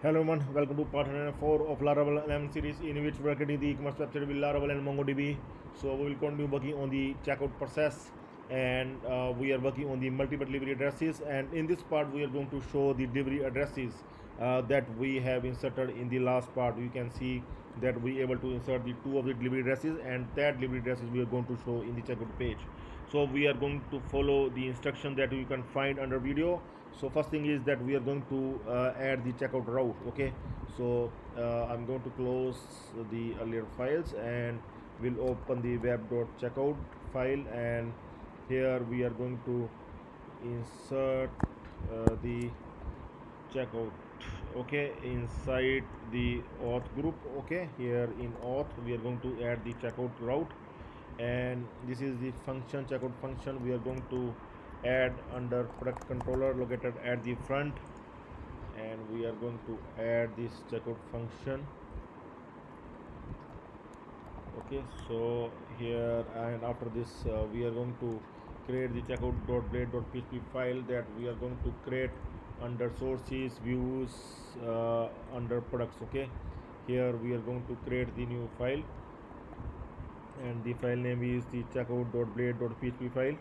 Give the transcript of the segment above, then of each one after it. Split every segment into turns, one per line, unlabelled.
Hello everyone, welcome to part 104 of Laravel LM series in which we are getting the e-commerce website with Laravel and MongoDB. So we will continue working on the checkout process and we are working on the multiple delivery addresses, and in this part we are going to show the delivery addresses that we have inserted in the last part. You can see that we able to insert the two of the delivery addresses, and that delivery addresses we are going to show in the checkout page. So we are going to follow the instruction that you can find under video. So first thing is that we are going to add the checkout route. Okay, so I'm going to close the earlier files and we'll open the web.checkout file, and here we are going to insert the checkout. Okay, inside the auth group. Okay, here in auth we are going to add the checkout route, and this is the function, checkout function we are going to add under product controller located at the front, and we are going to add this checkout function. Okay, so here and after this we are going to create the checkout.blade.php file that we are going to create under sources, views, under products. Okay, here we are going to create the new file, and the file name is the checkout.blade.php file.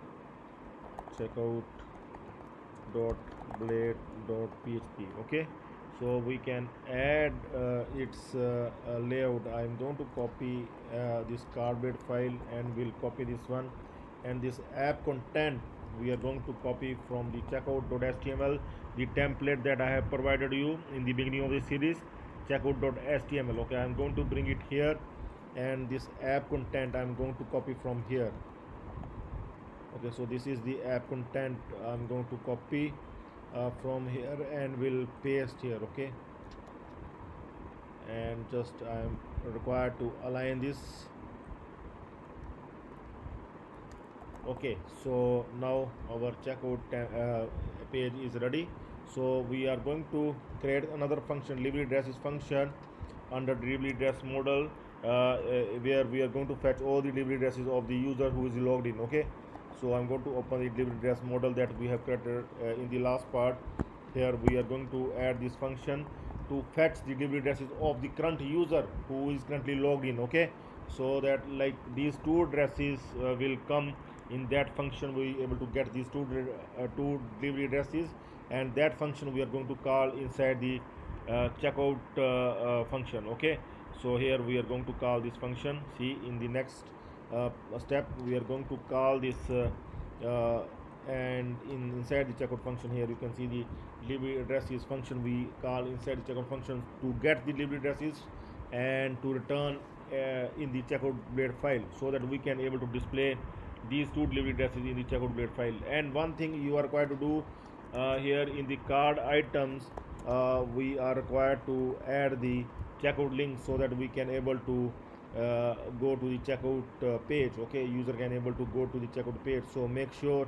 Checkout.blade.php. Okay, so we can add its layout. I'm going to copy this cardboard file and we'll copy this one, and this app content we are going to copy from the checkout.html, the template that I have provided you in the beginning of this series, checkout.html. Okay, I'm going to bring it here, and this app content I'm going to copy from here. Okay, so this is the app content I'm going to copy from here and will paste here. Okay, and just I'm required to align this. Okay, so now our checkout page is ready. So we are going to create another function, delivery addresses function, under delivery address model, where we are going to fetch all the delivery addresses of the user who is logged in. Okay, so I'm going to open the delivery address model that we have created in the last part. Here we are going to add this function to fetch the delivery addresses of the current user who is currently logged in. Okay, so that like these two addresses will come in that function. We able to get these two delivery addresses, and that function we are going to call inside the checkout function. Okay, so here we are going to call this function. See, in the next step we are going to call this and inside the checkout function, here you can see the delivery addresses function we call inside the checkout function to get the delivery addresses and to return in the checkout blade file, so that we can able to display these two delivery addresses in the checkout blade file. And one thing you are required to do here in the card items, we are required to add the checkout link so that we can able to go to the checkout page. Okay, user can able to go to the checkout page, so make sure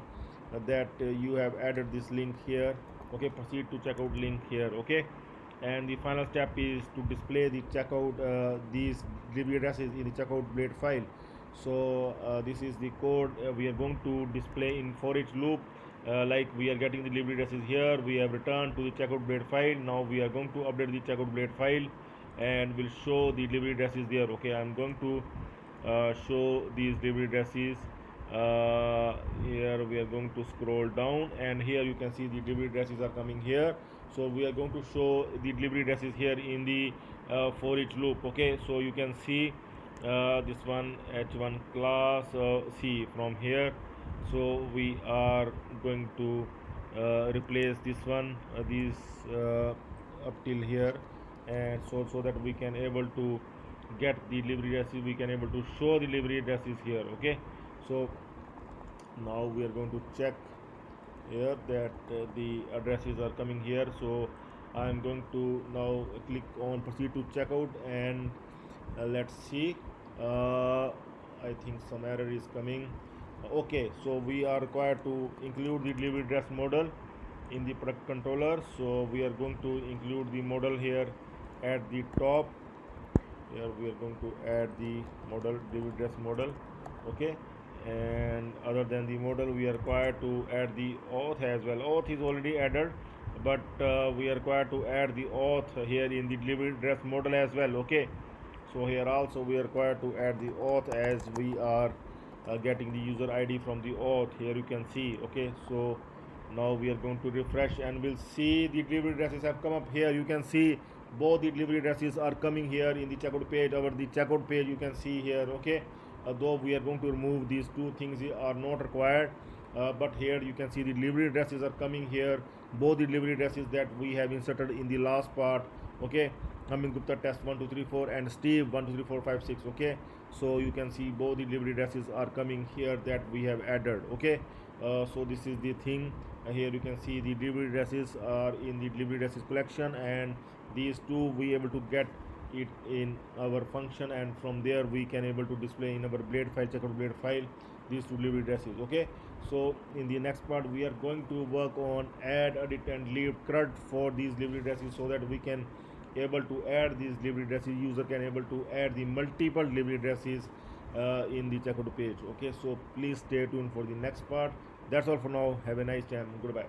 that you have added this link here. Okay, proceed to checkout link here. Okay, and the final step is to display the checkout these delivery addresses in the checkout blade file. So this is the code we are going to display in for each loop. Like we are getting the delivery addresses here, we have returned to the checkout blade file. Now we are going to update the checkout blade file and will show the delivery addresses there. Okay, I'm going to show these delivery addresses. Here we are going to scroll down, and here you can see the delivery addresses are coming here. So we are going to show the delivery addresses here in the for each loop. Okay, so you can see this one h1 class C from here. So we are going to replace this one these up till here, and so that we can able to get the delivery addresses, we can able to show the delivery addresses here. Okay, so now we are going to check here that the addresses are coming here. So I am going to now click on proceed to checkout, and let's see. I think some error is coming. Okay, so we are required to include the delivery address model in the product controller. So we are going to include the model here at the top. Here we are going to add the model, delivery address model. Okay, and other than the model we are required to add the auth as well. Auth is already added, but we are required to add the auth here in the delivery address model as well. Okay, so here also we are required to add the auth as we are getting the user ID from the auth. Here you can see. Okay, so now we are going to refresh and we'll see the delivery addresses have come up. Here you can see both the delivery addresses are coming here in the checkout page. Over the checkout page you can see here. Okay, though we are going to remove these two things are not required, but here you can see the delivery addresses are coming here, both the delivery addresses that we have inserted in the last part. Okay, Amin Gupta test 1234 and Steve 123456. Okay, so you can see both the delivery addresses are coming here that we have added. Okay, so this is the thing. Here you can see the delivery addresses are in the delivery addresses collection, and these two we able to get it in our function, and from there we can able to display in our blade file, checkout blade file, these two delivery addresses. Okay, so in the next part we are going to work on add, edit and leave CRUD for these delivery addresses, so that we can able to add these delivery addresses. User can able to add the multiple delivery addresses in the checkout page. Okay, so please stay tuned for the next part. That's all for now. Have a nice time. Goodbye.